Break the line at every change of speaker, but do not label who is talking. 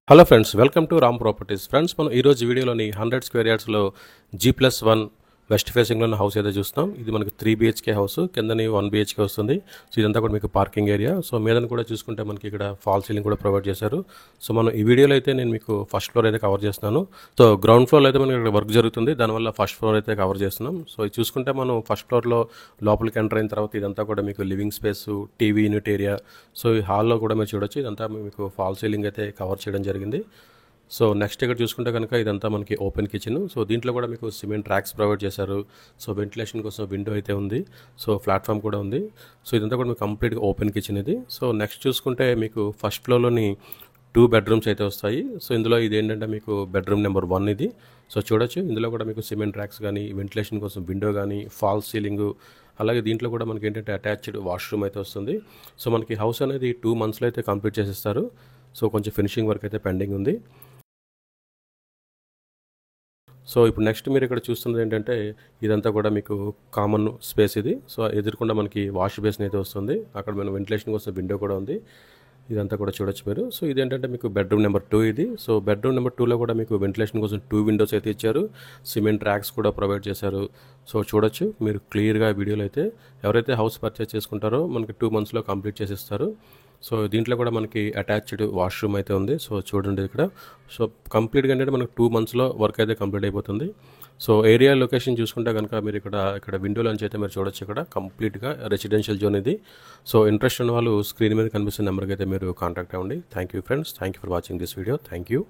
Hello friends, welcome to Ram properties. Friends, మనం ఈరోజు వీడియోలోని 100 స్క్వేర్ యార్డ్స్లో G+1 వెస్ట్ ఫేసింగ్లో ఉన్న హౌస్ అయితే చూస్తాం. ఇది మనకి 3 BHK హౌస్, కిందని 1 BHK వస్తుంది. సో ఇదంతా కూడా మీకు పార్కింగ్ ఏరియా. సో మీదని కూడా చూసుకుంటే మనకి ఇక్కడ ఫాల్ సీలింగ్ కూడా ప్రొవైడ్ చేశారు. సో మనం ఈ వీడియోలో అయితే నేను మీకు ఫస్ట్ ఫ్లోర్ అయితే కవర్ చేస్తున్నాను. సో గ్రౌండ్ ఫ్లోర్లో అయితే మనకి ఇక్కడ వర్క్ జరుగుతుంది, దానివల్ల ఫస్ట్ ఫ్లోర్ అయితే కవర్ చేస్తున్నాం. సో ఇది చూసుకుంటే మనం ఫస్ట్ ఫ్లోర్లో లోపలికి ఎంటర్ అయిన తర్వాత ఇదంతా కూడా మీకు living space, TV unit area. So ఈ హాల్లో కూడా మీరు చూడొచ్చు, ఇదంతా మీకు ఫాల్ సీలింగ్ అయితే కవర్ చేయడం జరిగింది. సో నెక్స్ట్ ఇక్కడ చూసుకుంటే కనుక ఇదంతా మనకి ఓపెన్ కిచెన్. సో దీంట్లో కూడా మీకు సిమెంట్ ర్యాక్స్ ప్రొవైడ్ చేశారు. సో వెంటిలేషన్ కోసం విండో అయితే ఉంది. సో ప్లాట్ఫామ్ కూడా ఉంది. సో ఇదంతా కూడా మీకు కంప్లీట్గా ఓపెన్ కిచెన్ ఇది. సో నెక్స్ట్ చూసుకుంటే మీకు ఫస్ట్ ఫ్లోర్లోని 2 బెడ్రూమ్స్ అయితే వస్తాయి. సో ఇందులో ఇది ఏంటంటే మీకు బెడ్రూమ్ నెంబర్ 1 ఇది. సో చూడొచ్చు, ఇందులో కూడా మీకు సిమెంట్ ర్యాక్స్ కానీ, వెంటిలేషన్ కోసం విండో కానీ, ఫాల్ సీలింగ్, అలాగే దీంట్లో కూడా మనకి ఏంటంటే అటాచ్డ్ వాష్రూమ్ అయితే వస్తుంది. సో మనకి హౌస్ అనేది 2 monthsలో అయితే కంప్లీట్ చేసేస్తారు. సో కొంచెం ఫినిషింగ్ వర్క్ అయితే పెండింగ్ ఉంది. సో ఇప్పుడు నెక్స్ట్ మీరు ఇక్కడ చూస్తున్నది ఏంటంటే ఇదంతా కూడా మీకు కామన్ స్పేస్ ఇది. సో ఎదురుకుండా మనకి వాష్ బేసిన్ అయితే వస్తుంది. అక్కడ మనం వెంటిలేషన్ కోసం విండో కూడా ఉంది. ఇదంతా కూడా చూడొచ్చు మీరు. సో ఇదేంటంటే మీకు బెడ్రూమ్ నెంబర్ 2 ఇది. సో బెడ్రూమ్ నెంబర్ 2లో కూడా మీకు వెంటిలేషన్ కోసం 2 విండోస్ అయితే ఇచ్చారు. సిమెంట్ ర్యాక్స్ కూడా ప్రొవైడ్ చేశారు. సో చూడొచ్చు మీరు క్లియర్గా వీడియోలో అయితే. ఎవరైతే హౌస్ పర్చేస్ చేసుకుంటారో మనకి 2 monthsలో కంప్లీట్ చేసిస్తారు. సో దీంట్లో కూడా మనకి అటాచ్డ్ వాష్రూమ్ అయితే ఉంది. సో చూడండి ఇక్కడ. సో కంప్లీట్గా ఏంటంటే మనకు 2 monthsలో వర్క్ అయితే కంప్లీట్ అయిపోతుంది. సో ఏరియా లొకేషన్ చూసుకుంటే కనుక మీరు ఇక్కడ విండోలోంచి అయితే మీరు చూడొచ్చు, ఇక్కడ కంప్లీట్గా రెసిడెన్షియల్ జోన్ ఇది. సో ఇంట్రెస్ట్ ఉన్న వాళ్ళు స్క్రీన్ మీద కనిపిస్తున్న నెంబర్కి అయితే మీరు కాంటాక్ట్ అవ్వండి. Thank you friends, thank you for watching this video. Thank you.